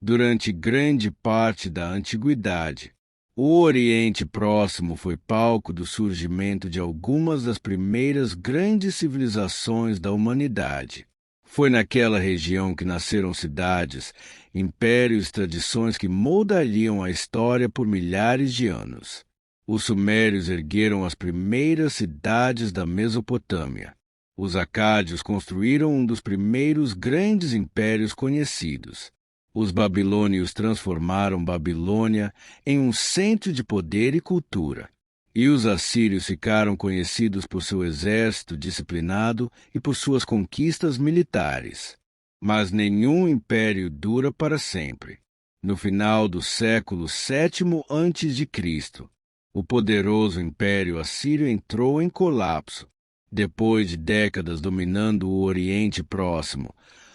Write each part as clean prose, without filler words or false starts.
Durante grande parte da antiguidade, o Oriente Próximo foi palco do surgimento de algumas das primeiras grandes civilizações da humanidade. Foi naquela região que nasceram cidades, impérios e tradições que moldariam a história por milhares de anos. Os sumérios ergueram as primeiras cidades da Mesopotâmia. Os acádios construíram um dos primeiros grandes impérios conhecidos. Os babilônios transformaram Babilônia em um centro de poder e cultura. E os assírios ficaram conhecidos por seu exército disciplinado e por suas conquistas militares. Mas nenhum império dura para sempre. No final do século VII a.C., o poderoso Império Assírio entrou em colapso. Depois de décadas dominando o Oriente Próximo,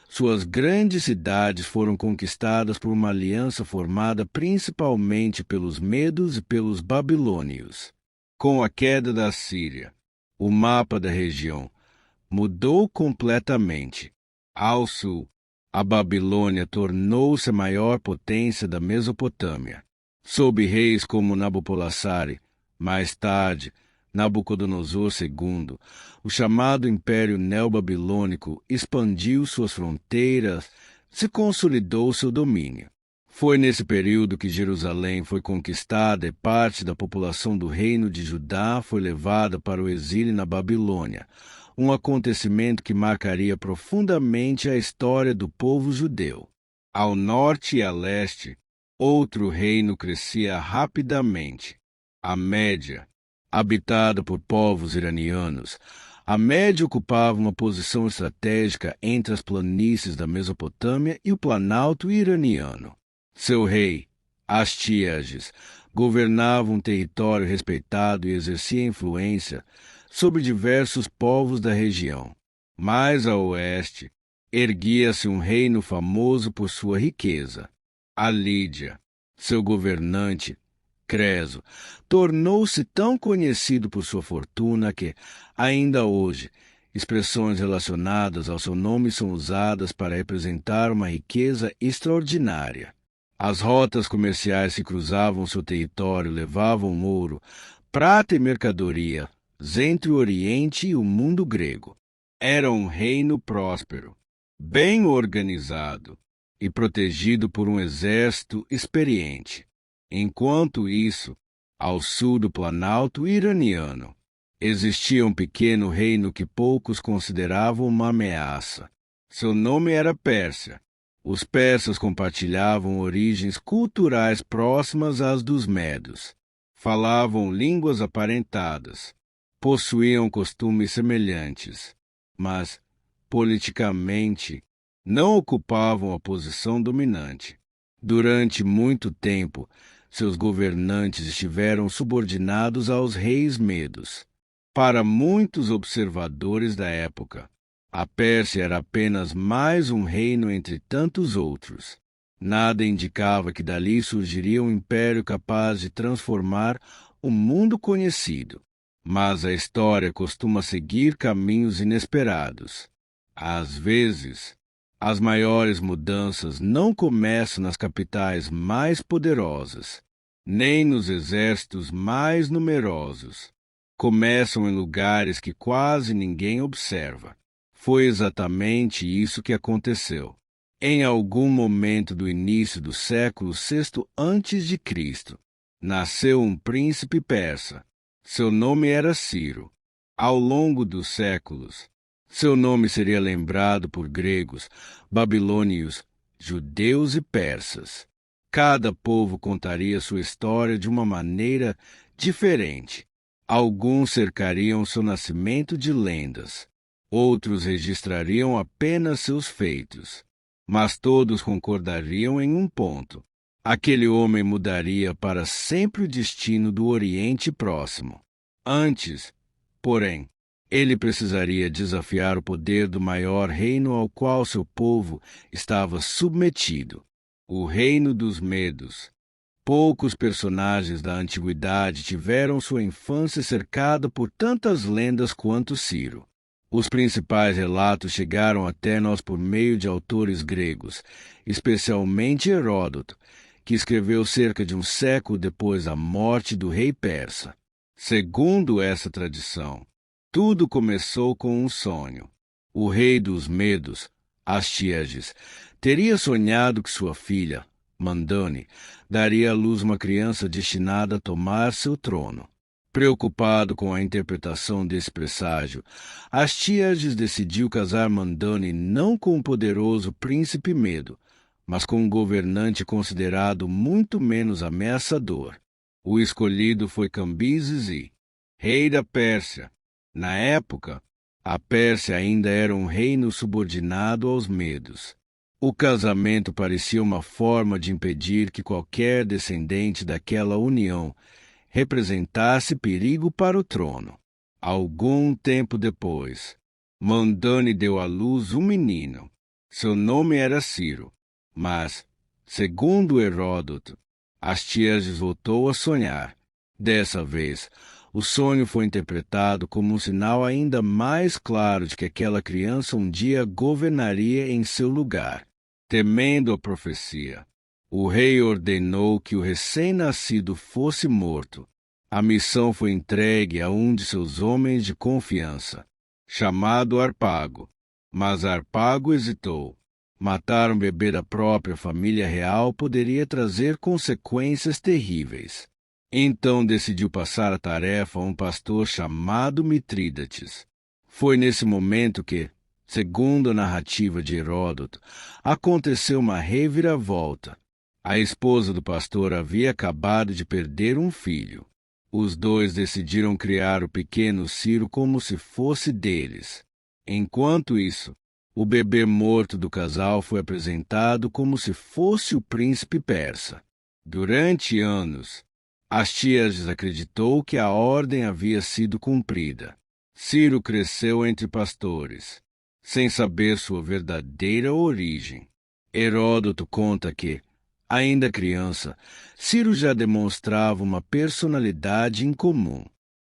suas grandes cidades foram conquistadas por uma aliança formada principalmente pelos medos e pelos babilônios. Com a queda da Síria, o mapa da região mudou completamente. Ao sul, a Babilônia tornou-se a maior potência da Mesopotâmia. Sob reis como Nabopolassar, mais tarde Nabucodonosor II, o chamado Império Neobabilônico expandiu suas fronteiras, se consolidou seu domínio. Foi nesse período que Jerusalém foi conquistada e parte da população do reino de Judá foi levada para o exílio na Babilônia, um acontecimento que marcaria profundamente a história do povo judeu. Ao norte e a leste, outro reino crescia rapidamente, a Média. Habitada por povos iranianos, a Média ocupava uma posição estratégica entre as planícies da Mesopotâmia e o Planalto iraniano. Seu rei, Astíages, governava um território respeitado e exercia influência sobre diversos povos da região. Mais a oeste, erguia-se um reino famoso por sua riqueza, a Lídia. Seu governante, Creso, tornou-se tão conhecido por sua fortuna que, ainda hoje, expressões relacionadas ao seu nome são usadas para representar uma riqueza extraordinária. As rotas comerciais que cruzavam seu território levavam ouro, prata e mercadoria entre o Oriente e o mundo grego. Era um reino próspero, bem organizado e protegido por um exército experiente. Enquanto isso, ao sul do Planalto iraniano, existia um pequeno reino que poucos consideravam uma ameaça. Seu nome era Pérsia. Os persas compartilhavam origens culturais próximas às dos medos. Falavam línguas aparentadas. Possuíam costumes semelhantes, mas, politicamente, não ocupavam a posição dominante. Durante muito tempo, seus governantes estiveram subordinados aos reis medos. Para muitos observadores da época, a Pérsia era apenas mais um reino entre tantos outros. Nada indicava que dali surgiria um império capaz de transformar o mundo conhecido. Mas a história costuma seguir caminhos inesperados. Às vezes, as maiores mudanças não começam nas capitais mais poderosas, nem nos exércitos mais numerosos. Começam em lugares que quase ninguém observa. Foi exatamente isso que aconteceu. Em algum momento do início do século VI a.C., nasceu um príncipe persa. Seu nome era Ciro. Ao longo dos séculos, seu nome seria lembrado por gregos, babilônios, judeus e persas. Cada povo contaria sua história de uma maneira diferente. Alguns cercariam seu nascimento de lendas. Outros registrariam apenas seus feitos. Mas todos concordariam em um ponto. Aquele homem mudaria para sempre o destino do Oriente Próximo. Antes, porém, ele precisaria desafiar o poder do maior reino ao qual seu povo estava submetido, o Reino dos Medos. Poucos personagens da antiguidade tiveram sua infância cercada por tantas lendas quanto Ciro. Os principais relatos chegaram até nós por meio de autores gregos, especialmente Heródoto, que escreveu cerca de um século depois da morte do rei persa. Segundo essa tradição, tudo começou com um sonho. O rei dos Medos, Astíages, teria sonhado que sua filha, Mandane, daria à luz uma criança destinada a tomar seu trono. Preocupado com a interpretação desse presságio, Astíages decidiu casar Mandane não com o poderoso príncipe Medo, mas com um governante considerado muito menos ameaçador. O escolhido foi Cambises I, rei da Pérsia. Na época, a Pérsia ainda era um reino subordinado aos Medos. O casamento parecia uma forma de impedir que qualquer descendente daquela união representasse perigo para o trono. Algum tempo depois, Mandane deu à luz um menino. Seu nome era Ciro, mas, segundo Heródoto, Astíages voltou a sonhar. Dessa vez, o sonho foi interpretado como um sinal ainda mais claro de que aquela criança um dia governaria em seu lugar. Temendo a profecia, o rei ordenou que o recém-nascido fosse morto. A missão foi entregue a um de seus homens de confiança, chamado Harpago. Mas Harpago hesitou. Matar um bebê da própria família real poderia trazer consequências terríveis. Então decidiu passar a tarefa a um pastor chamado Mitrídates. Foi nesse momento que, segundo a narrativa de Heródoto, aconteceu uma reviravolta. A esposa do pastor havia acabado de perder um filho. Os dois decidiram criar o pequeno Ciro como se fosse deles. Enquanto isso, o bebê morto do casal foi apresentado como se fosse o príncipe persa. Durante anos, Astíages acreditou que a ordem havia sido cumprida. Ciro cresceu entre pastores, sem saber sua verdadeira origem. Heródoto conta que, ainda criança, Ciro já demonstrava uma personalidade incomum.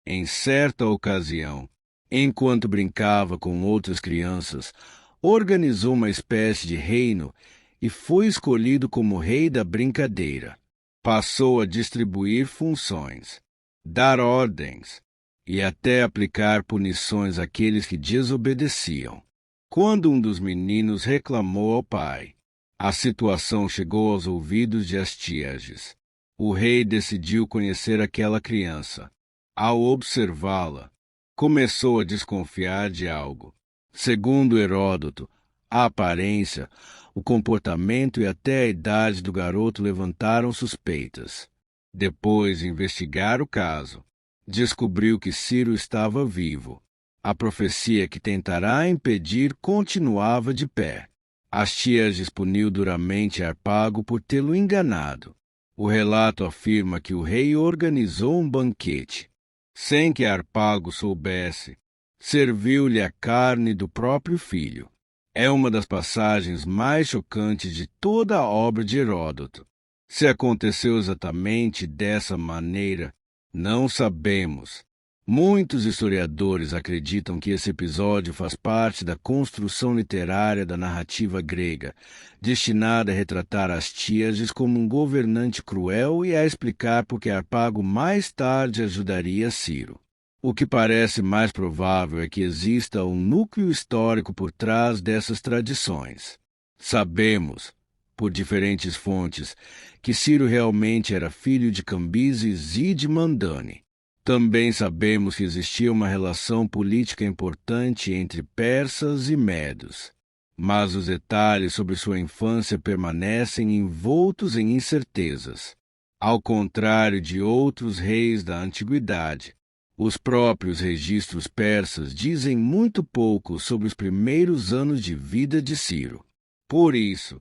Em certa ocasião, enquanto brincava com outras crianças, organizou uma espécie de reino e foi escolhido como rei da brincadeira. Passou a distribuir funções, dar ordens e até aplicar punições àqueles que desobedeciam. Quando um dos meninos reclamou ao pai, a situação chegou aos ouvidos de Astíages. O rei decidiu conhecer aquela criança. Ao observá-la, começou a desconfiar de algo. Segundo Heródoto, a aparência, o comportamento e até a idade do garoto levantaram suspeitas. Depois de investigar o caso, descobriu que Ciro estava vivo. A profecia que tentará impedir continuava de pé. Astíages puniu duramente Harpago por tê-lo enganado. O relato afirma que o rei organizou um banquete. Sem que Harpago soubesse, serviu-lhe a carne do próprio filho. É uma das passagens mais chocantes de toda a obra de Heródoto. Se aconteceu exatamente dessa maneira, não sabemos. Muitos historiadores acreditam que esse episódio faz parte da construção literária da narrativa grega, destinada a retratar Astíages como um governante cruel e a explicar por que Harpago mais tarde ajudaria Ciro. O que parece mais provável é que exista um núcleo histórico por trás dessas tradições. Sabemos, por diferentes fontes, que Ciro realmente era filho de Cambises e de Mandane. Também sabemos que existia uma relação política importante entre persas e medos. Mas os detalhes sobre sua infância permanecem envoltos em incertezas. Ao contrário de outros reis da antiguidade, os próprios registros persas dizem muito pouco sobre os primeiros anos de vida de Ciro. Por isso,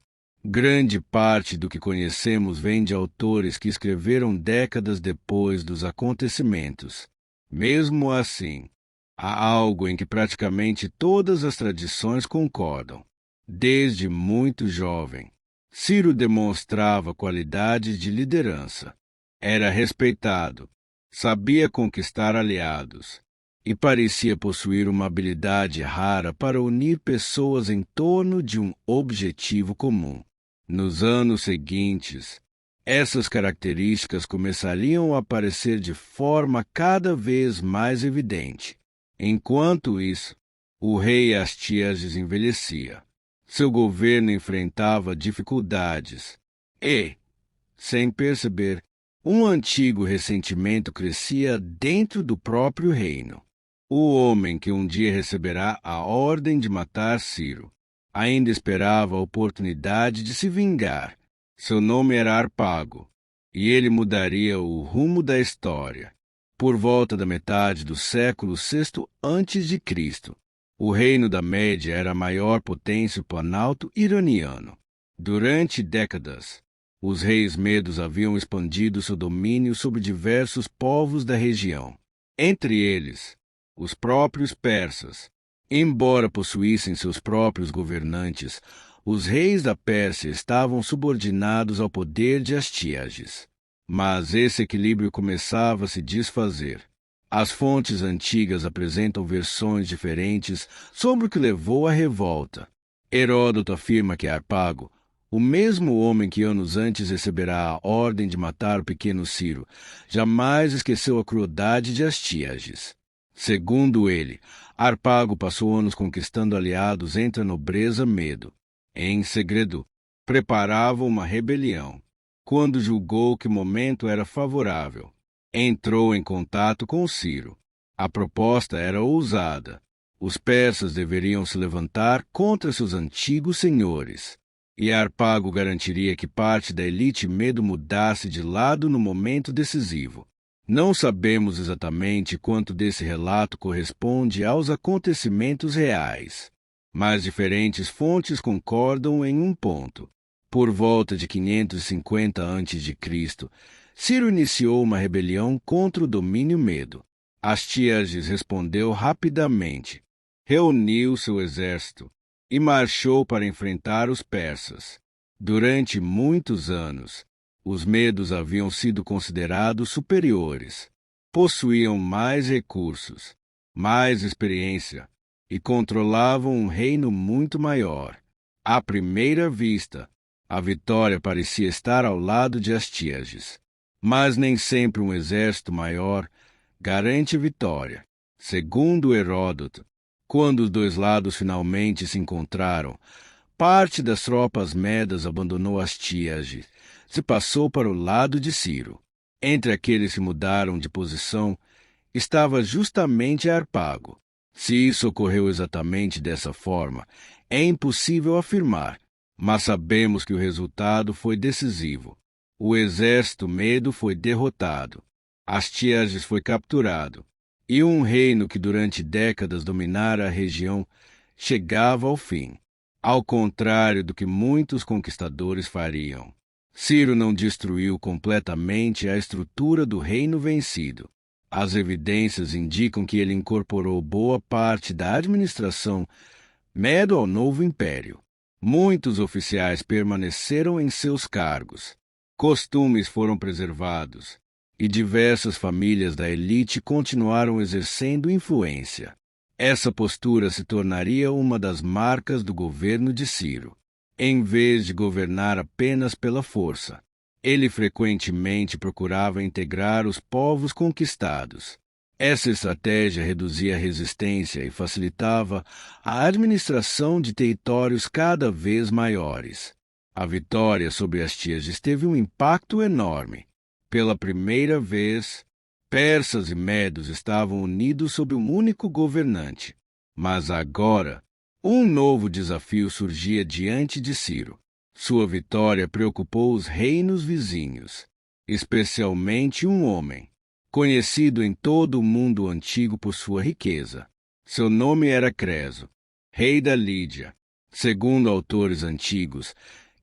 grande parte do que conhecemos vem de autores que escreveram décadas depois dos acontecimentos. Mesmo assim, há algo em que praticamente todas as tradições concordam. Desde muito jovem, Ciro demonstrava qualidades de liderança. Era respeitado, sabia conquistar aliados e parecia possuir uma habilidade rara para unir pessoas em torno de um objetivo comum. Nos anos seguintes, essas características começariam a aparecer de forma cada vez mais evidente. Enquanto isso, o rei Astíages envelhecia. Seu governo enfrentava dificuldades e, sem perceber, um antigo ressentimento crescia dentro do próprio reino. O homem que um dia receberá a ordem de matar Ciro ainda esperava a oportunidade de se vingar. Seu nome era Harpago, e ele mudaria o rumo da história. Por volta da metade do século VI a.C., o reino da Média era a maior potência planalto iraniano. Durante décadas, os reis medos haviam expandido seu domínio sobre diversos povos da região, entre eles, os próprios persas. Embora possuíssem seus próprios governantes, os reis da Pérsia estavam subordinados ao poder de Astíages. Mas esse equilíbrio começava a se desfazer. As fontes antigas apresentam versões diferentes sobre o que levou à revolta. Heródoto afirma que Harpago, o mesmo homem que anos antes receberá a ordem de matar o pequeno Ciro, jamais esqueceu a crueldade de Astíages. Segundo ele, Harpago passou anos conquistando aliados entre a nobreza Medo. Em segredo, preparava uma rebelião. Quando julgou que o momento era favorável, entrou em contato com Ciro. A proposta era ousada. Os persas deveriam se levantar contra seus antigos senhores, e Harpago garantiria que parte da elite Medo mudasse de lado no momento decisivo. Não sabemos exatamente quanto desse relato corresponde aos acontecimentos reais, mas diferentes fontes concordam em um ponto. Por volta de 550 a.C., Ciro iniciou uma rebelião contra o domínio Medo. Astíages respondeu rapidamente, reuniu seu exército e marchou para enfrentar os persas. Durante muitos anos, os medos haviam sido considerados superiores, possuíam mais recursos, mais experiência e controlavam um reino muito maior. À primeira vista, a vitória parecia estar ao lado de Astíages, mas nem sempre um exército maior garante vitória. Segundo Heródoto, quando os dois lados finalmente se encontraram, parte das tropas medas abandonou Astíages, se passou para o lado de Ciro. Entre aqueles que mudaram de posição, estava justamente Harpago. Se isso ocorreu exatamente dessa forma, é impossível afirmar, mas sabemos que o resultado foi decisivo. O exército Medo foi derrotado, Astíages foi capturado, e um reino que durante décadas dominara a região chegava ao fim, ao contrário do que muitos conquistadores fariam. Ciro não destruiu completamente a estrutura do reino vencido. As evidências indicam que ele incorporou boa parte da administração Medo ao novo império. Muitos oficiais permaneceram em seus cargos, costumes foram preservados, e diversas famílias da elite continuaram exercendo influência. Essa postura se tornaria uma das marcas do governo de Ciro. Em vez de governar apenas pela força, ele frequentemente procurava integrar os povos conquistados. Essa estratégia reduzia a resistência e facilitava a administração de territórios cada vez maiores. A vitória sobre Astíages teve um impacto enorme. Pela primeira vez, persas e medos estavam unidos sob um único governante. Mas agora, um novo desafio surgia diante de Ciro. Sua vitória preocupou os reinos vizinhos, especialmente um homem, conhecido em todo o mundo antigo por sua riqueza. Seu nome era Creso, rei da Lídia. Segundo autores antigos,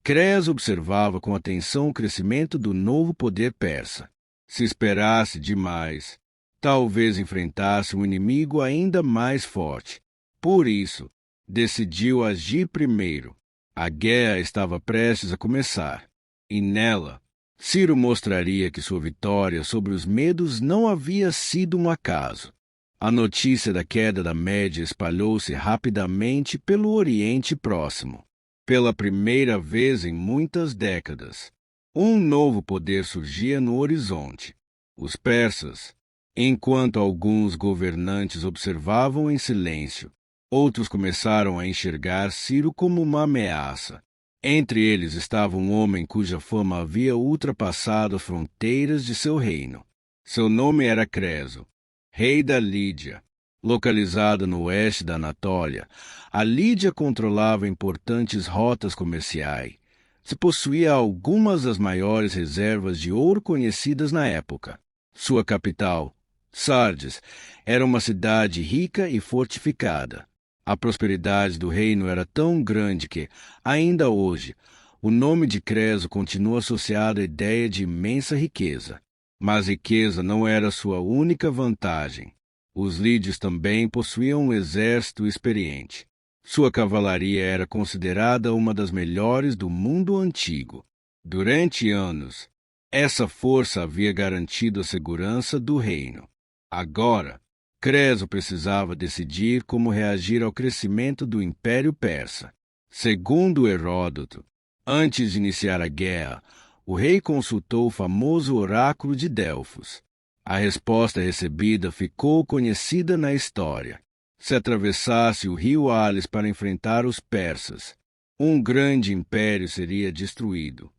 Creso observava com atenção o crescimento do novo poder persa. Se esperasse demais, talvez enfrentasse um inimigo ainda mais forte. Por isso, decidiu agir primeiro. A guerra estava prestes a começar, e nela, Ciro mostraria que sua vitória sobre os medos não havia sido um acaso. A notícia da queda da Média espalhou-se rapidamente pelo Oriente Próximo. Pela primeira vez em muitas décadas, um novo poder surgia no horizonte: os persas. Enquanto alguns governantes observavam em silêncio, outros começaram a enxergar Ciro como uma ameaça. Entre eles estava um homem cuja fama havia ultrapassado as fronteiras de seu reino. Seu nome era Creso, rei da Lídia. Localizada no oeste da Anatólia, a Lídia controlava importantes rotas comerciais. Se possuía algumas das maiores reservas de ouro conhecidas na época. Sua capital, Sardes, era uma cidade rica e fortificada. A prosperidade do reino era tão grande que, ainda hoje, o nome de Creso continua associado à ideia de imensa riqueza. Mas riqueza não era sua única vantagem. Os lídios também possuíam um exército experiente. Sua cavalaria era considerada uma das melhores do mundo antigo. Durante anos, essa força havia garantido a segurança do reino. Agora, Creso precisava decidir como reagir ao crescimento do Império Persa. Segundo Heródoto, antes de iniciar a guerra, o rei consultou o famoso oráculo de Delfos. A resposta recebida ficou conhecida na história. Se atravessasse o rio Alis para enfrentar os persas, um grande império seria destruído.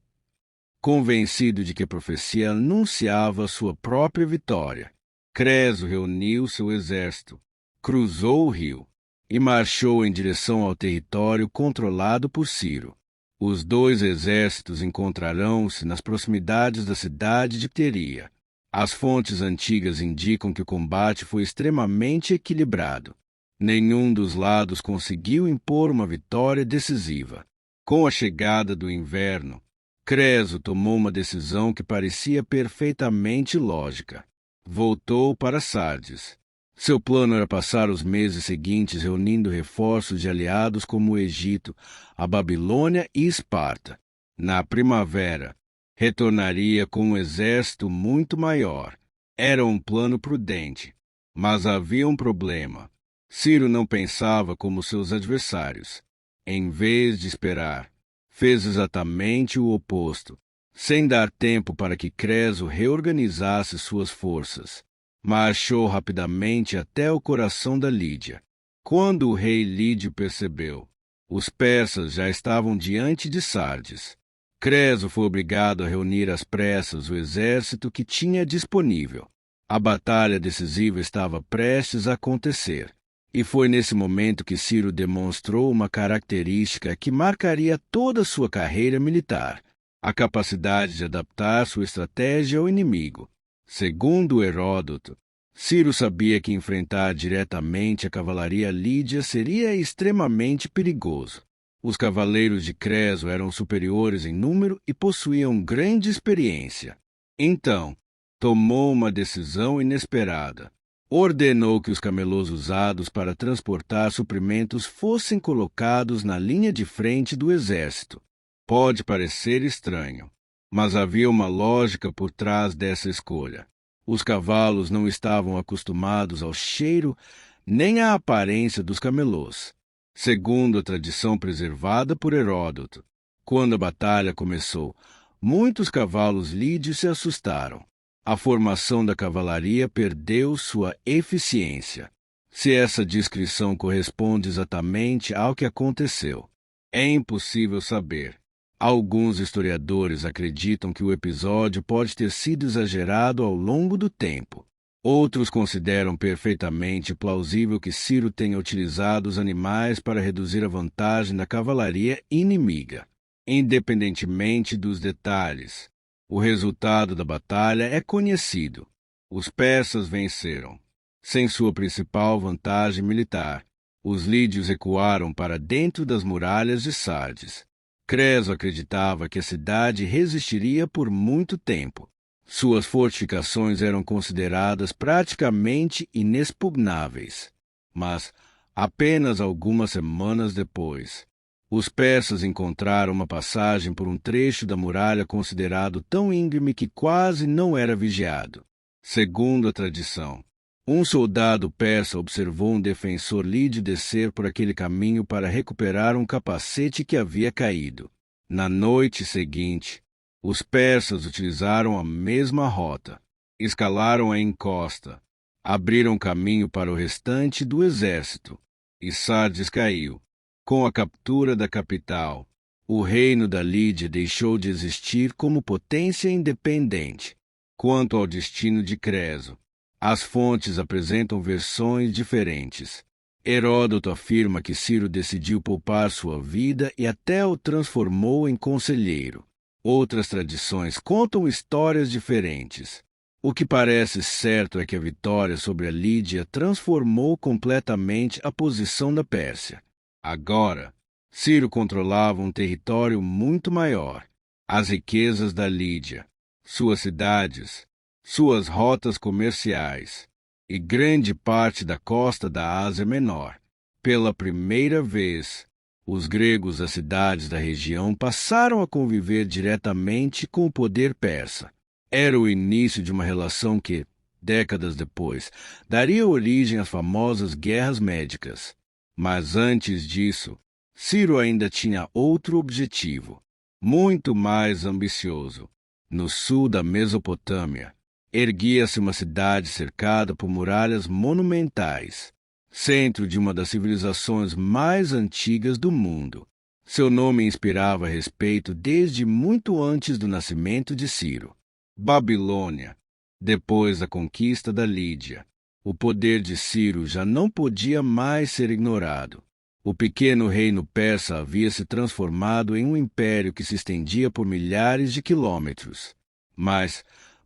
Convencido de que a profecia anunciava sua própria vitória, Creso reuniu seu exército, cruzou o rio e marchou em direção ao território controlado por Ciro. Os dois exércitos encontrarão-se nas proximidades da cidade de Pteria. As fontes antigas indicam que o combate foi extremamente equilibrado. Nenhum dos lados conseguiu impor uma vitória decisiva. Com a chegada do inverno, Creso tomou uma decisão que parecia perfeitamente lógica. Voltou para Sardes. Seu plano era passar os meses seguintes reunindo reforços de aliados como o Egito, a Babilônia e Esparta. Na primavera, retornaria com um exército muito maior. Era um plano prudente, mas havia um problema. Ciro não pensava como seus adversários. Em vez de esperar, fez exatamente o oposto, sem dar tempo para que Creso reorganizasse suas forças. Marchou rapidamente até o coração da Lídia. Quando o rei Lídio percebeu, os persas já estavam diante de Sardes. Creso foi obrigado a reunir às pressas o exército que tinha disponível. A batalha decisiva estava prestes a acontecer, e foi nesse momento que Ciro demonstrou uma característica que marcaria toda a sua carreira militar: a capacidade de adaptar sua estratégia ao inimigo. Segundo Heródoto, Ciro sabia que enfrentar diretamente a cavalaria lídia seria extremamente perigoso. Os cavaleiros de Creso eram superiores em número e possuíam grande experiência. Então, tomou uma decisão inesperada. Ordenou que os camelôs usados para transportar suprimentos fossem colocados na linha de frente do exército. Pode parecer estranho, mas havia uma lógica por trás dessa escolha. Os cavalos não estavam acostumados ao cheiro nem à aparência dos camelôs. Segundo a tradição preservada por Heródoto, quando a batalha começou, muitos cavalos lídios se assustaram. A formação da cavalaria perdeu sua eficiência. Se essa descrição corresponde exatamente ao que aconteceu, é impossível saber. Alguns historiadores acreditam que o episódio pode ter sido exagerado ao longo do tempo. Outros consideram perfeitamente plausível que Ciro tenha utilizado os animais para reduzir a vantagem da cavalaria inimiga. Independentemente dos detalhes, o resultado da batalha é conhecido. Os persas venceram. Sem sua principal vantagem militar, os lídios recuaram para dentro das muralhas de Sardes. Creso acreditava que a cidade resistiria por muito tempo. Suas fortificações eram consideradas praticamente inexpugnáveis. Mas, apenas algumas semanas depois, os persas encontraram uma passagem por um trecho da muralha considerado tão íngreme que quase não era vigiado. Segundo a tradição, Um soldado persa observou um defensor lídio descer por aquele caminho para recuperar um capacete que havia caído. Na noite seguinte, os persas utilizaram a mesma rota. Escalaram a encosta, abriram caminho para o restante do exército, e Sardes caiu. Com a captura da capital, o reino da Lídia deixou de existir como potência independente. Quanto ao destino de Creso, as fontes apresentam versões diferentes. Heródoto afirma que Ciro decidiu poupar sua vida e até o transformou em conselheiro. Outras tradições contam histórias diferentes. O que parece certo é que a vitória sobre a Lídia transformou completamente a posição da Pérsia. Agora, Ciro controlava um território muito maior. As riquezas da Lídia, suas cidades, suas rotas comerciais e grande parte da costa da Ásia Menor. Pela primeira vez, os gregos das cidades da região passaram a conviver diretamente com o poder persa. Era o início de uma relação que, décadas depois, daria origem às famosas guerras médicas. Mas antes disso, Ciro ainda tinha outro objetivo, muito mais ambicioso. No sul da Mesopotâmia, erguia-se uma cidade cercada por muralhas monumentais, centro de uma das civilizações mais antigas do mundo. Seu nome inspirava respeito desde muito antes do nascimento de Ciro. Babilônia. Depois da conquista da Lídia, o poder de Ciro já não podia mais ser ignorado. O pequeno reino persa havia se transformado em um império que se estendia por milhares de quilômetros. Mas,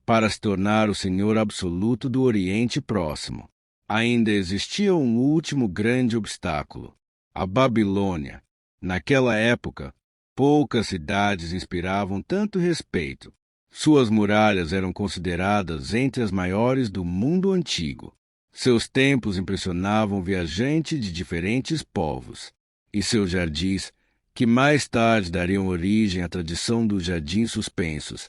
para se tornar o senhor absoluto do Oriente Próximo, ainda existia um último grande obstáculo: a Babilônia. Naquela época, poucas cidades inspiravam tanto respeito. Suas muralhas eram consideradas entre as maiores do mundo antigo. Seus templos impressionavam viajantes de diferentes povos. E seus jardins, que mais tarde dariam origem à tradição dos jardins suspensos,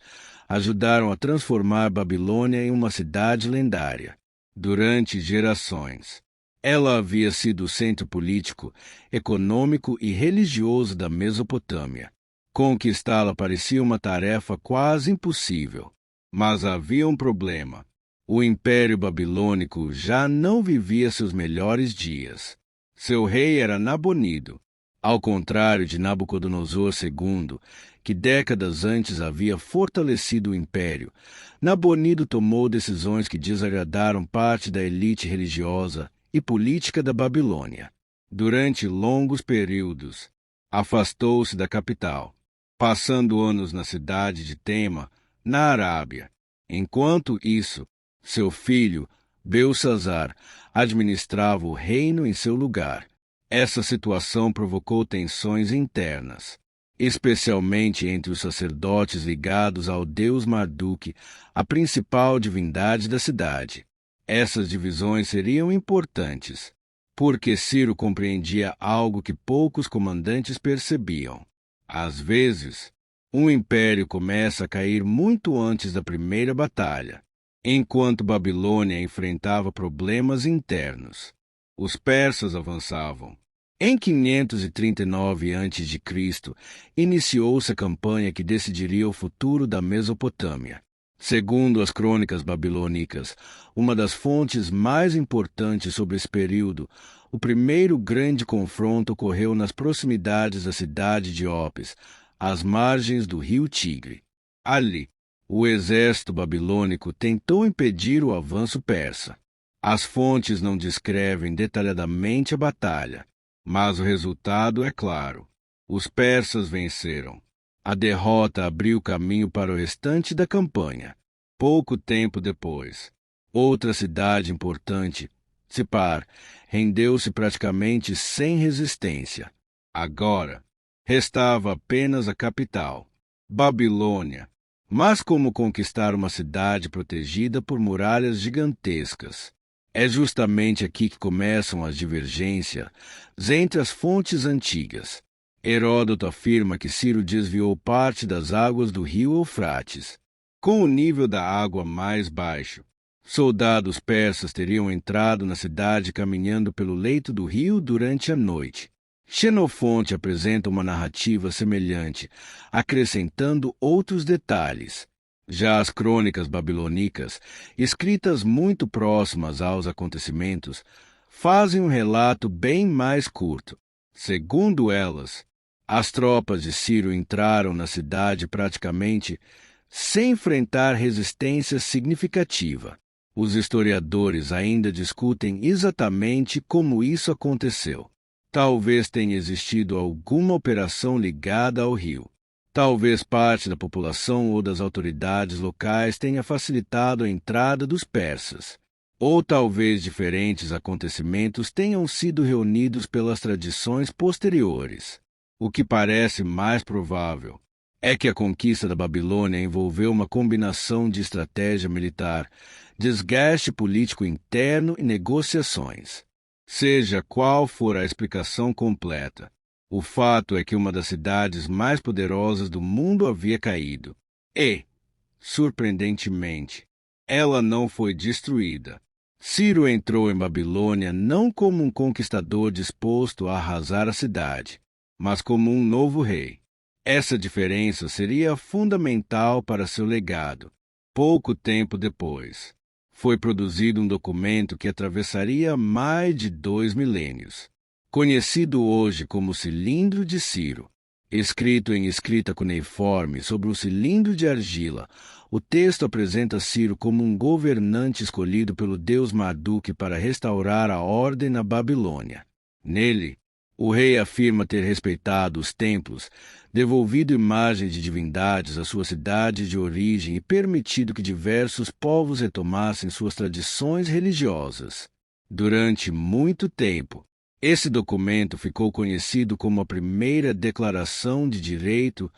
ajudaram a transformar Babilônia em uma cidade lendária. Durante gerações, ela havia sido o centro político, econômico e religioso da Mesopotâmia. Conquistá-la parecia uma tarefa quase impossível. Mas havia um problema. O Império Babilônico já não vivia seus melhores dias. Seu rei era Nabonido. Ao contrário de Nabucodonosor II, que décadas antes havia fortalecido o império, Nabonido tomou decisões que desagradaram parte da elite religiosa e política da Babilônia. Durante longos períodos, afastou-se da capital, passando anos na cidade de Tema, na Arábia. Enquanto isso, seu filho, Belsazar, administrava o reino em seu lugar. Essa situação provocou tensões internas, especialmente entre os sacerdotes ligados ao deus Marduk, a principal divindade da cidade. Essas divisões seriam importantes, porque Ciro compreendia algo que poucos comandantes percebiam. Às vezes, um império começa a cair muito antes da primeira batalha. Enquanto Babilônia enfrentava problemas internos, os persas avançavam. Em 539 a.C., iniciou-se a campanha que decidiria o futuro da Mesopotâmia. Segundo as crônicas babilônicas, uma das fontes mais importantes sobre esse período, o primeiro grande confronto ocorreu nas proximidades da cidade de Opis, às margens do rio Tigre. Ali, o exército babilônico tentou impedir o avanço persa. As fontes não descrevem detalhadamente a batalha, mas o resultado é claro. Os persas venceram. A derrota abriu caminho para o restante da campanha. Pouco tempo depois, outra cidade importante, Sipar, rendeu-se praticamente sem resistência. Agora, restava apenas a capital, Babilônia. Mas como conquistar uma cidade protegida por muralhas gigantescas? É justamente aqui que começam as divergências entre as fontes antigas. Heródoto afirma que Ciro desviou parte das águas do rio Eufrates. Com o nível da água mais baixo, Soldados persas teriam entrado na cidade caminhando pelo leito do rio durante a noite. Xenofonte apresenta uma narrativa semelhante, acrescentando outros detalhes. Já as crônicas babilônicas, escritas muito próximas aos acontecimentos, fazem um relato bem mais curto. Segundo elas, as tropas de Ciro entraram na cidade praticamente sem enfrentar resistência significativa. Os historiadores ainda discutem exatamente como isso aconteceu. Talvez tenha existido alguma operação ligada ao rio. Talvez parte da população ou das autoridades locais tenha facilitado a entrada dos persas. Ou talvez diferentes acontecimentos tenham sido reunidos pelas tradições posteriores. O que parece mais provável é que a conquista da Babilônia envolveu uma combinação de estratégia militar, desgaste político interno e negociações. Seja qual for a explicação completa, o fato é que uma das cidades mais poderosas do mundo havia caído. E, surpreendentemente, ela não foi destruída. Ciro entrou em Babilônia não como um conquistador disposto a arrasar a cidade, mas como um novo rei. Essa diferença seria fundamental para seu legado. Pouco tempo depois, foi produzido um documento que atravessaria mais de 2 milênios. Conhecido hoje como Cilindro de Ciro, escrito em escrita cuneiforme sobre um cilindro de argila, o texto apresenta Ciro como um governante escolhido pelo deus Marduk para restaurar a ordem na Babilônia. Nele, o rei afirma ter respeitado os templos, devolvido imagens de divindades à sua cidade de origem e permitido que diversos povos retomassem suas tradições religiosas. Durante muito tempo, esse documento ficou conhecido como a primeira declaração de direitos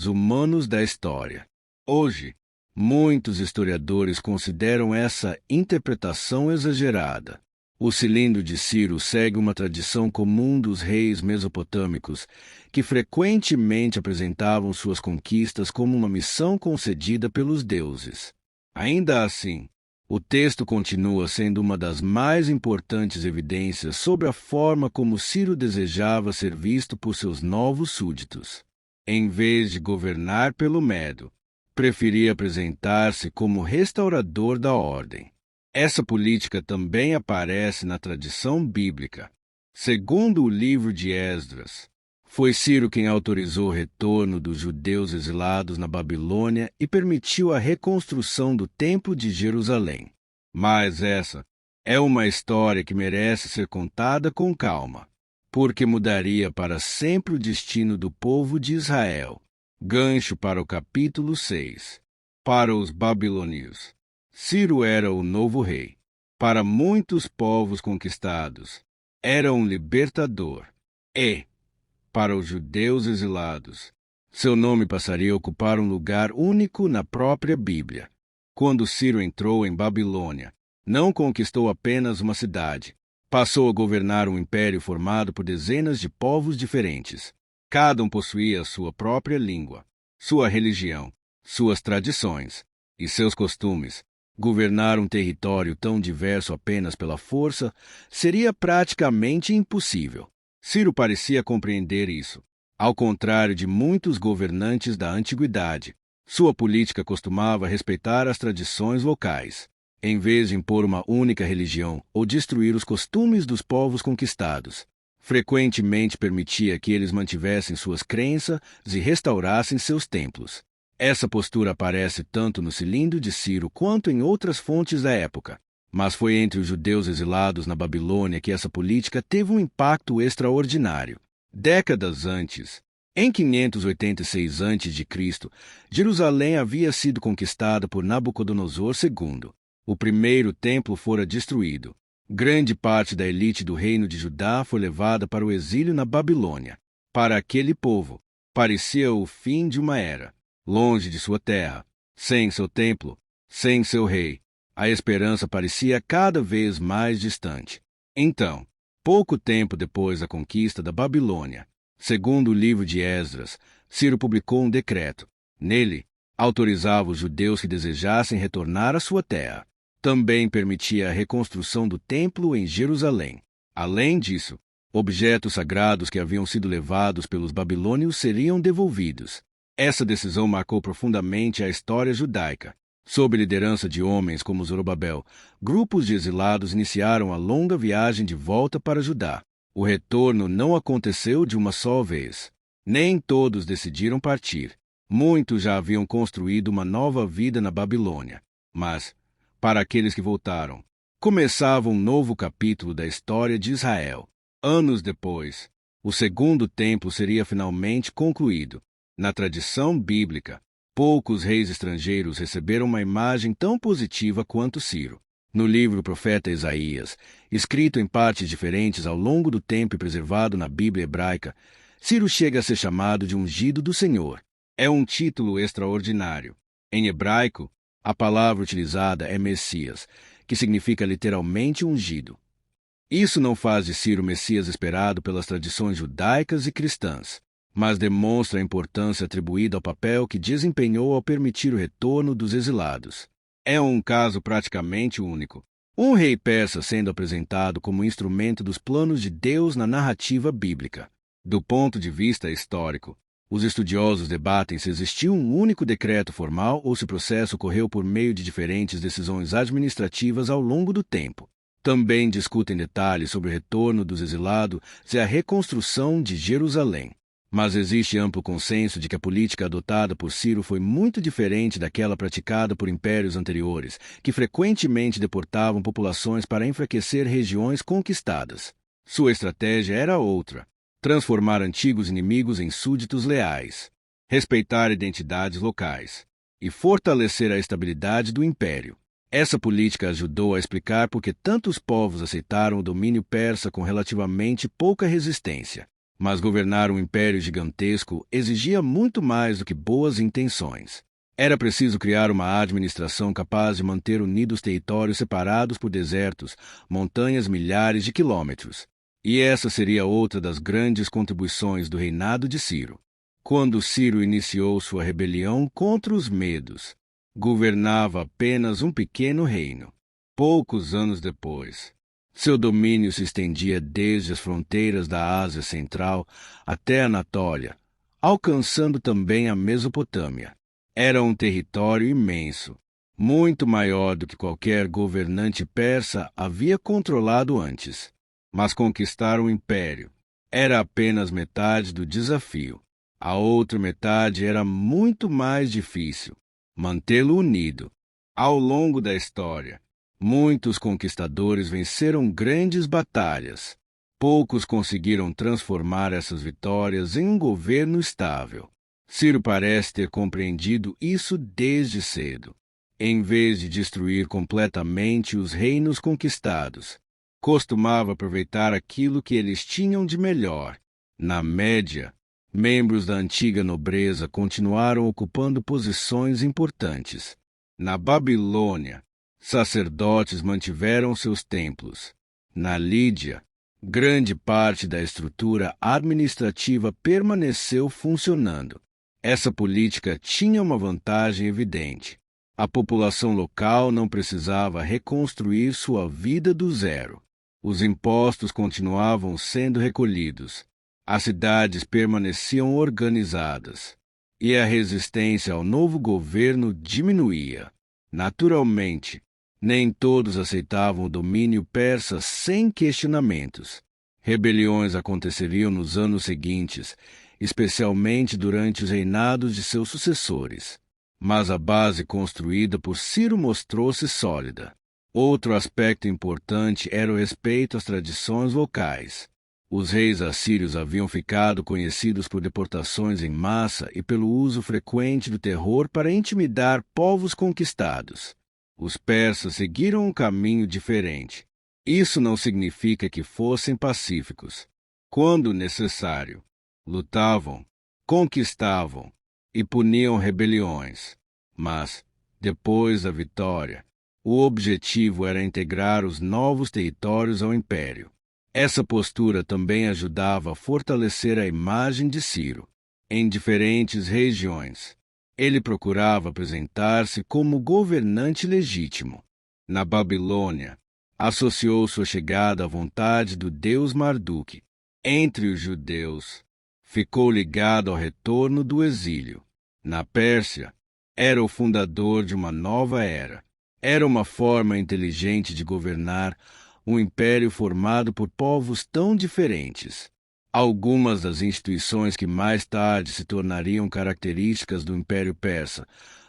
humanos da história. Hoje, muitos historiadores consideram essa interpretação exagerada. O cilindro de Ciro segue uma tradição comum dos reis mesopotâmicos, que frequentemente apresentavam suas conquistas como uma missão concedida pelos deuses. Ainda assim, o texto continua sendo uma das mais importantes evidências sobre a forma como Ciro desejava ser visto por seus novos súditos. Em vez de governar pelo medo, preferia apresentar-se como restaurador da ordem. Essa política também aparece na tradição bíblica. Segundo o livro de Esdras, foi Ciro quem autorizou o retorno dos judeus exilados na Babilônia e permitiu a reconstrução do Templo de Jerusalém. Mas essa é uma história que merece ser contada com calma, porque mudaria para sempre o destino do povo de Israel. Gancho para o capítulo 6. Para os babilônios, Ciro era o novo rei. Para muitos povos conquistados, era um libertador. E, para os judeus exilados, seu nome passaria a ocupar um lugar único na própria Bíblia. Quando Ciro entrou em Babilônia, não conquistou apenas uma cidade, passou a governar um império formado por dezenas de povos diferentes. Cada um possuía sua própria língua, sua religião, suas tradições e seus costumes. Governar um território tão diverso apenas pela força seria praticamente impossível. Ciro parecia compreender isso. Ao contrário de muitos governantes da antiguidade, sua política costumava respeitar as tradições locais, em vez de impor uma única religião ou destruir os costumes dos povos conquistados. Frequentemente permitia que eles mantivessem suas crenças e restaurassem seus templos. Essa postura aparece tanto no Cilindro de Ciro quanto em outras fontes da época. Mas foi entre os judeus exilados na Babilônia que essa política teve um impacto extraordinário. Décadas antes, em 586 a.C., Jerusalém havia sido conquistada por Nabucodonosor II. O primeiro templo fora destruído. Grande parte da elite do reino de Judá foi levada para o exílio na Babilônia. Para aquele povo, parecia o fim de uma era. Longe de sua terra, sem seu templo, sem seu rei, a esperança parecia cada vez mais distante. Então, pouco tempo depois da conquista da Babilônia, segundo o livro de Esdras, Ciro publicou um decreto. Nele, autorizava os judeus que desejassem retornar à sua terra. Também permitia a reconstrução do templo em Jerusalém. Além disso, objetos sagrados que haviam sido levados pelos babilônios seriam devolvidos. Essa decisão marcou profundamente a história judaica. Sob liderança de homens como Zorobabel, grupos de exilados iniciaram a longa viagem de volta para Judá. O retorno não aconteceu de uma só vez. Nem todos decidiram partir. Muitos já haviam construído uma nova vida na Babilônia. Mas, para aqueles que voltaram, começava um novo capítulo da história de Israel. Anos depois, o segundo templo seria finalmente concluído. Na tradição bíblica, poucos reis estrangeiros receberam uma imagem tão positiva quanto Ciro. No livro Profeta Isaías, escrito em partes diferentes ao longo do tempo e preservado na Bíblia hebraica, Ciro chega a ser chamado de ungido do Senhor. É um título extraordinário. Em hebraico, a palavra utilizada é Messias, que significa literalmente ungido. Isso não faz de Ciro o Messias esperado pelas tradições judaicas e cristãs, mas demonstra a importância atribuída ao papel que desempenhou ao permitir o retorno dos exilados. É um caso praticamente único. Um rei persa sendo apresentado como instrumento dos planos de Deus na narrativa bíblica. Do ponto de vista histórico, os estudiosos debatem se existiu um único decreto formal ou se o processo ocorreu por meio de diferentes decisões administrativas ao longo do tempo. Também discutem detalhes sobre o retorno dos exilados e a reconstrução de Jerusalém. Mas existe amplo consenso de que a política adotada por Ciro foi muito diferente daquela praticada por impérios anteriores, que frequentemente deportavam populações para enfraquecer regiões conquistadas. Sua estratégia era outra: transformar antigos inimigos em súditos leais, respeitar identidades locais e fortalecer a estabilidade do império. Essa política ajudou a explicar por que tantos povos aceitaram o domínio persa com relativamente pouca resistência. Mas governar um império gigantesco exigia muito mais do que boas intenções. Era preciso criar uma administração capaz de manter unidos territórios separados por desertos, montanhas milhares de quilômetros. E essa seria outra das grandes contribuições do reinado de Ciro. Quando Ciro iniciou sua rebelião contra os medos, governava apenas um pequeno reino. Poucos anos depois, seu domínio se estendia desde as fronteiras da Ásia Central até a Anatólia, alcançando também a Mesopotâmia. Era um território imenso, muito maior do que qualquer governante persa havia controlado antes. Mas conquistar o império era apenas metade do desafio. A outra metade era muito mais difícil: mantê-lo unido. Ao longo da história, muitos conquistadores venceram grandes batalhas. Poucos conseguiram transformar essas vitórias em um governo estável. Ciro parece ter compreendido isso desde cedo. Em vez de destruir completamente os reinos conquistados, costumava aproveitar aquilo que eles tinham de melhor. Na média, membros da antiga nobreza continuaram ocupando posições importantes. Na Babilônia, sacerdotes mantiveram seus templos. Na Lídia, grande parte da estrutura administrativa permaneceu funcionando. Essa política tinha uma vantagem evidente: a população local não precisava reconstruir sua vida do zero. Os impostos continuavam sendo recolhidos, as cidades permaneciam organizadas, e a resistência ao novo governo diminuía. Naturalmente, nem todos aceitavam o domínio persa sem questionamentos. Rebeliões aconteceriam nos anos seguintes, especialmente durante os reinados de seus sucessores. Mas a base construída por Ciro mostrou-se sólida. Outro aspecto importante era o respeito às tradições locais. Os reis assírios haviam ficado conhecidos por deportações em massa e pelo uso frequente do terror para intimidar povos conquistados. Os persas seguiram um caminho diferente. Isso não significa que fossem pacíficos. Quando necessário, lutavam, conquistavam e puniam rebeliões. Mas, depois da vitória, o objetivo era integrar os novos territórios ao império. Essa postura também ajudava a fortalecer a imagem de Ciro. Em diferentes regiões, ele procurava apresentar-se como governante legítimo. Na Babilônia, associou sua chegada à vontade do deus Marduk. Entre os judeus, ficou ligado ao retorno do exílio. Na Pérsia, era o fundador de uma nova era. Era uma forma inteligente de governar um império formado por povos tão diferentes. Algumas das instituições que mais tarde se tornariam características do Império Persa,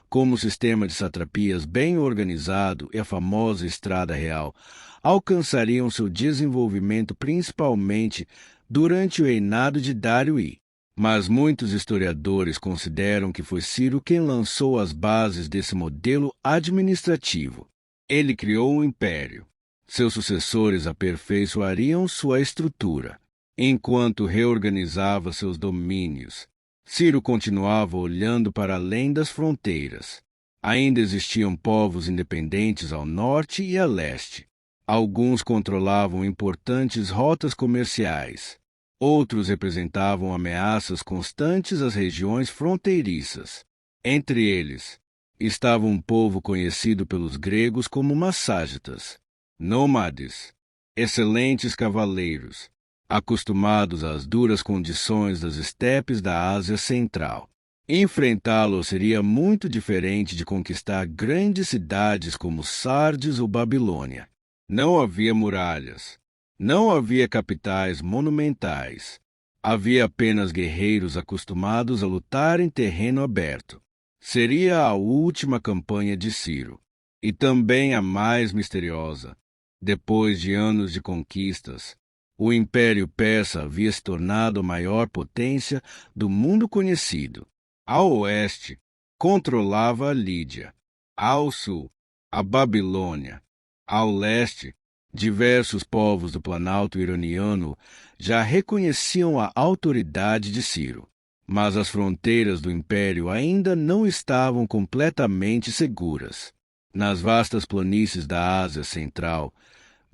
como o sistema de satrapias bem organizado e a famosa Estrada Real, alcançariam seu desenvolvimento principalmente durante o reinado de Dário I. Mas muitos historiadores consideram que foi Ciro quem lançou as bases desse modelo administrativo. Ele criou um império. Seus sucessores aperfeiçoariam sua estrutura. Enquanto reorganizava seus domínios, Ciro continuava olhando para além das fronteiras. Ainda existiam povos independentes ao norte e a leste. Alguns controlavam importantes rotas comerciais. Outros representavam ameaças constantes às regiões fronteiriças. Entre eles, estava um povo conhecido pelos gregos como masságetas, nômades, excelentes cavaleiros, acostumados às duras condições das estepes da Ásia Central. Enfrentá-los seria muito diferente de conquistar grandes cidades como Sardes ou Babilônia. Não havia muralhas. Não havia capitais monumentais. Havia apenas guerreiros acostumados a lutar em terreno aberto. Seria a última campanha de Ciro, e também a mais misteriosa. Depois de anos de conquistas, o Império Persa havia se tornado a maior potência do mundo conhecido. Ao oeste, controlava a Lídia. Ao sul, a Babilônia. Ao leste, diversos povos do Planalto Iraniano já reconheciam a autoridade de Ciro, mas as fronteiras do império ainda não estavam completamente seguras. Nas vastas planícies da Ásia Central,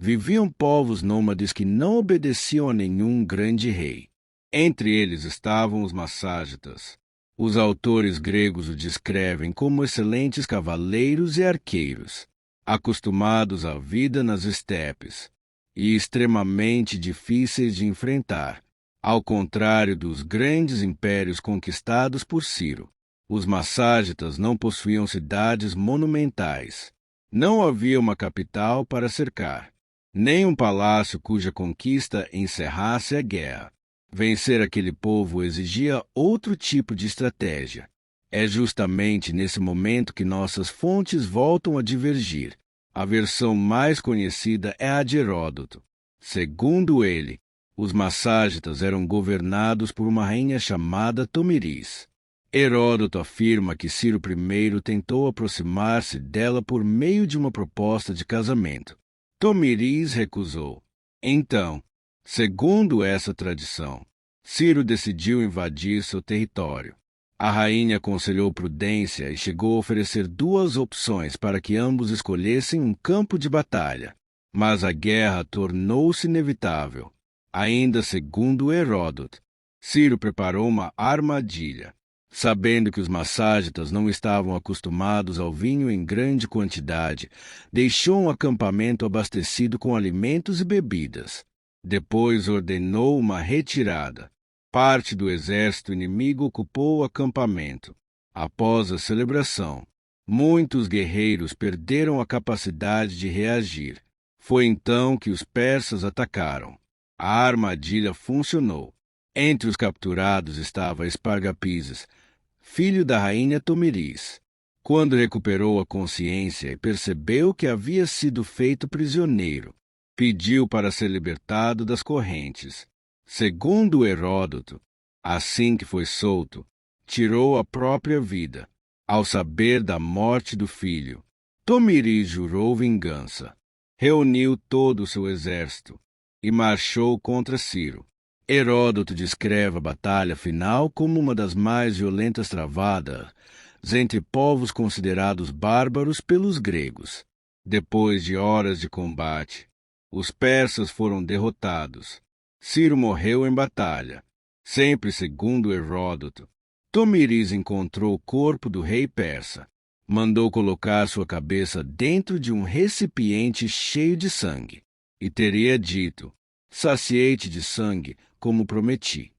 viviam povos nômades que não obedeciam a nenhum grande rei. Entre eles estavam os masságetas. Os autores gregos o descrevem como excelentes cavaleiros e arqueiros, acostumados à vida nas estepes, e extremamente difíceis de enfrentar. Ao contrário dos grandes impérios conquistados por Ciro, os masságetas não possuíam cidades monumentais. Não havia uma capital para cercar, nem um palácio cuja conquista encerrasse a guerra. Vencer aquele povo exigia outro tipo de estratégia. É justamente nesse momento que nossas fontes voltam a divergir. A versão mais conhecida é a de Heródoto. Segundo ele, os masságetas eram governados por uma rainha chamada Tomiris. Heródoto afirma que Ciro I tentou aproximar-se dela por meio de uma proposta de casamento. Tomiris recusou. Então, segundo essa tradição, Ciro decidiu invadir seu território. A rainha aconselhou prudência e chegou a oferecer duas opções para que ambos escolhessem um campo de batalha. Mas a guerra tornou-se inevitável. Ainda segundo Heródoto, Ciro preparou uma armadilha. Sabendo que os masságetas não estavam acostumados ao vinho em grande quantidade, deixou um acampamento abastecido com alimentos e bebidas. Depois ordenou uma retirada. Parte do exército inimigo ocupou o acampamento. Após a celebração, muitos guerreiros perderam a capacidade de reagir. Foi então que os persas atacaram. A armadilha funcionou. Entre os capturados estava Espargapises, filho da rainha Tomiris. Quando recuperou a consciência e percebeu que havia sido feito prisioneiro, pediu para ser libertado das correntes. Segundo Heródoto, assim que foi solto, tirou a própria vida. Ao saber da morte do filho, Tomiris jurou vingança. Reuniu todo o seu exército e marchou contra Ciro. Heródoto descreve a batalha final como uma das mais violentas travadas entre povos considerados bárbaros pelos gregos. Depois de horas de combate, os persas foram derrotados. Ciro morreu em batalha. Sempre segundo Heródoto, Tomiris encontrou o corpo do rei persa, Mandou colocar sua cabeça dentro de um recipiente cheio de sangue, e teria dito: saciei-te de sangue, como prometi.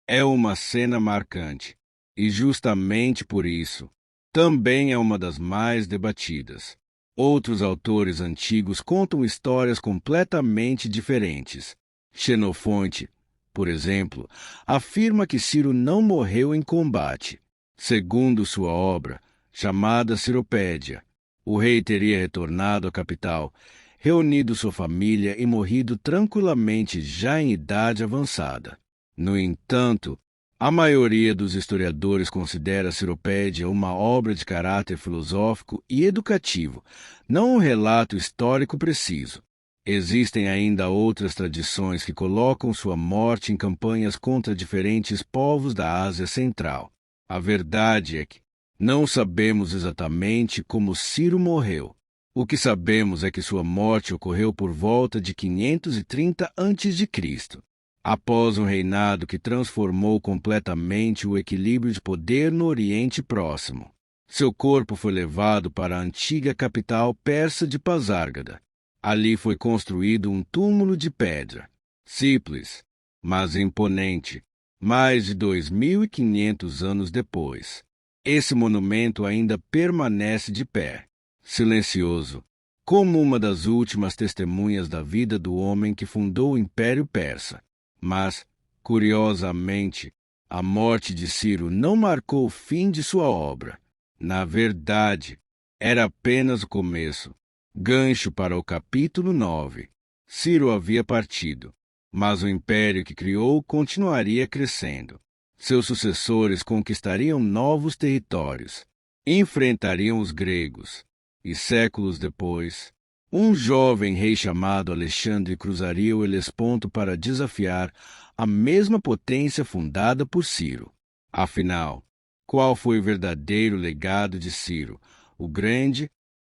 É uma cena marcante, e justamente por isso, também é uma das mais debatidas. Outros autores antigos contam histórias completamente diferentes. Xenofonte, por exemplo, afirma que Ciro não morreu em combate. Segundo sua obra, chamada Ciropédia, o rei teria retornado à capital, reunido sua família e morrido tranquilamente já em idade avançada. No entanto, a maioria dos historiadores considera a Ciropédia uma obra de caráter filosófico e educativo, não um relato histórico preciso. Existem ainda outras tradições que colocam sua morte em campanhas contra diferentes povos da Ásia Central. A verdade é que não sabemos exatamente como Ciro morreu. O que sabemos é que sua morte ocorreu por volta de 530 a.C., após um reinado que transformou completamente o equilíbrio de poder no Oriente Próximo. Seu corpo foi levado para a antiga capital persa de Pasárgada. Ali foi construído um túmulo de pedra, simples, mas imponente, mais de 2.500 anos depois. Esse monumento ainda permanece de pé, silencioso, como uma das últimas testemunhas da vida do homem que fundou o Império Persa. Mas, curiosamente, a morte de Ciro não marcou o fim de sua obra. Na verdade, era apenas o começo. Gancho para o capítulo 9. Ciro havia partido, mas o império que criou continuaria crescendo. Seus sucessores conquistariam novos territórios, enfrentariam os gregos, e séculos depois, um jovem rei chamado Alexandre cruzaria o Helesponto para desafiar a mesma potência fundada por Ciro. Afinal, qual foi o verdadeiro legado de Ciro, o Grande?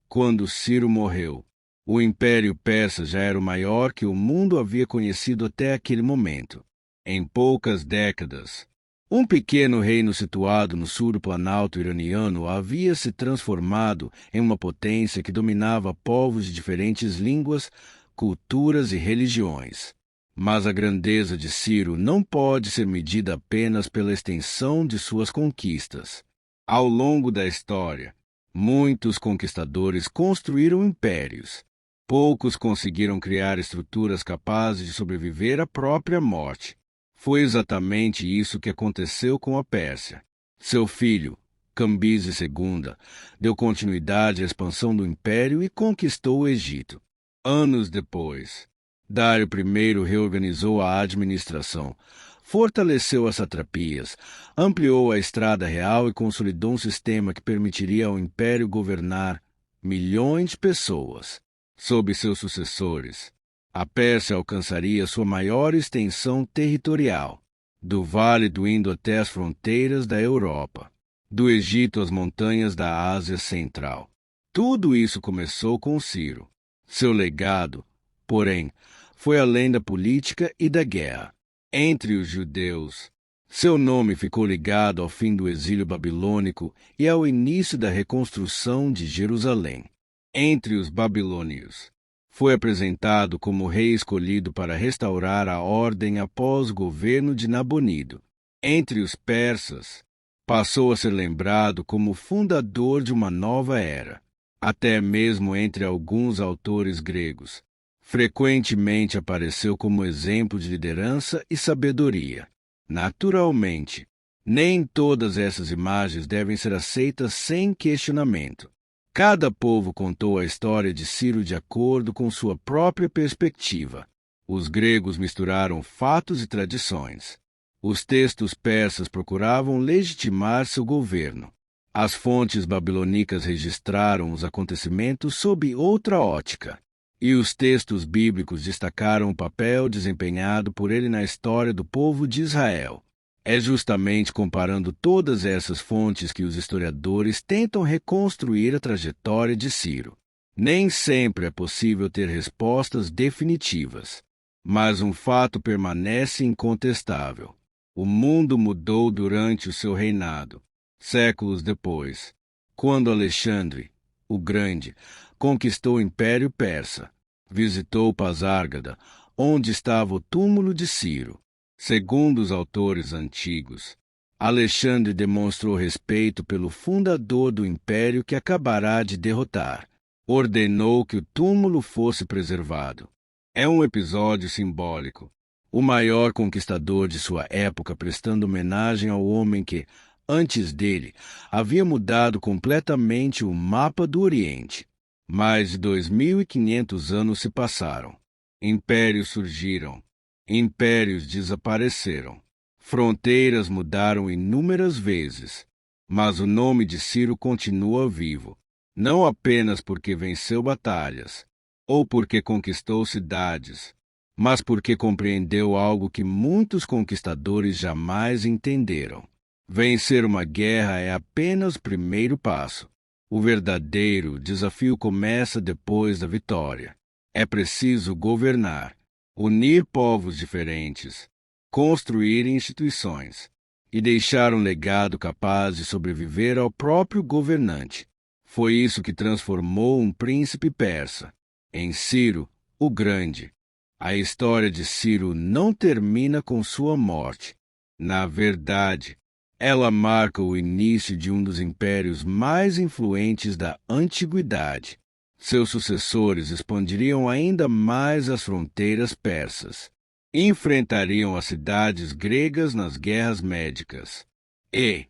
Quando Ciro morreu, o Império Persa já era o maior que o mundo havia conhecido até aquele momento. Em poucas décadas, um pequeno reino situado no sul do Planalto iraniano havia se transformado em uma potência que dominava povos de diferentes línguas, culturas e religiões. Mas a grandeza de Ciro não pode ser medida apenas pela extensão de suas conquistas. Ao longo da história, muitos conquistadores construíram impérios. Poucos conseguiram criar estruturas capazes de sobreviver à própria morte. Foi exatamente isso que aconteceu com a Pérsia. Seu filho, Cambises II, deu continuidade à expansão do império e conquistou o Egito. Anos depois, Dário I reorganizou a administração, fortaleceu as satrapias, ampliou a estrada real e consolidou um sistema que permitiria ao império governar milhões de pessoas. Sob seus sucessores, a Pérsia alcançaria sua maior extensão territorial, do Vale do Indo até as fronteiras da Europa, do Egito às montanhas da Ásia Central. Tudo isso começou com Ciro. Seu legado, porém, foi além da política e da guerra. Entre os judeus, seu nome ficou ligado ao fim do exílio babilônico e ao início da reconstrução de Jerusalém. Entre os babilônios, foi apresentado como rei escolhido para restaurar a ordem após o governo de Nabonido. Entre os persas, passou a ser lembrado como fundador de uma nova era. Até mesmo entre alguns autores gregos, frequentemente apareceu como exemplo de liderança e sabedoria. Naturalmente, nem todas essas imagens devem ser aceitas sem questionamento. Cada povo contou a história de Ciro de acordo com sua própria perspectiva. Os gregos misturaram fatos e tradições. Os textos persas procuravam legitimar seu governo. As fontes babilônicas registraram os acontecimentos sob outra ótica. E os textos bíblicos destacaram o papel desempenhado por ele na história do povo de Israel. É justamente comparando todas essas fontes que os historiadores tentam reconstruir a trajetória de Ciro. Nem sempre é possível ter respostas definitivas, mas um fato permanece incontestável. O mundo mudou durante o seu reinado. Séculos depois, Quando Alexandre, o Grande, conquistou o Império Persa, visitou Pasárgada, onde estava o túmulo de Ciro. Segundo os autores antigos, Alexandre demonstrou respeito pelo fundador do império que acabará de derrotar. Ordenou que o túmulo fosse preservado. É um episódio simbólico. O maior conquistador de sua época prestando homenagem ao homem que, antes dele, havia mudado completamente o mapa do Oriente. Mais de 2.500 anos se passaram. Impérios surgiram. Impérios desapareceram. Fronteiras mudaram inúmeras vezes. Mas o nome de Ciro continua vivo. Não apenas porque venceu batalhas, ou porque conquistou cidades, mas porque compreendeu algo que muitos conquistadores jamais entenderam. Vencer uma guerra é apenas o primeiro passo. O verdadeiro desafio começa depois da vitória. É preciso governar, unir povos diferentes, construir instituições e deixar um legado capaz de sobreviver ao próprio governante. Foi isso que transformou um príncipe persa em Ciro, o Grande. A história de Ciro não termina com sua morte. Na verdade, ela marca o início de um dos impérios mais influentes da antiguidade. Seus sucessores expandiriam ainda mais as fronteiras persas, enfrentariam as cidades gregas nas guerras médicas e,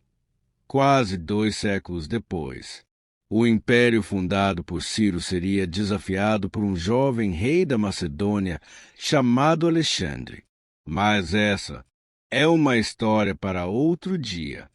quase 2 séculos depois, o império fundado por Ciro seria desafiado por um jovem rei da Macedônia chamado Alexandre. Mas essa é uma história para outro dia.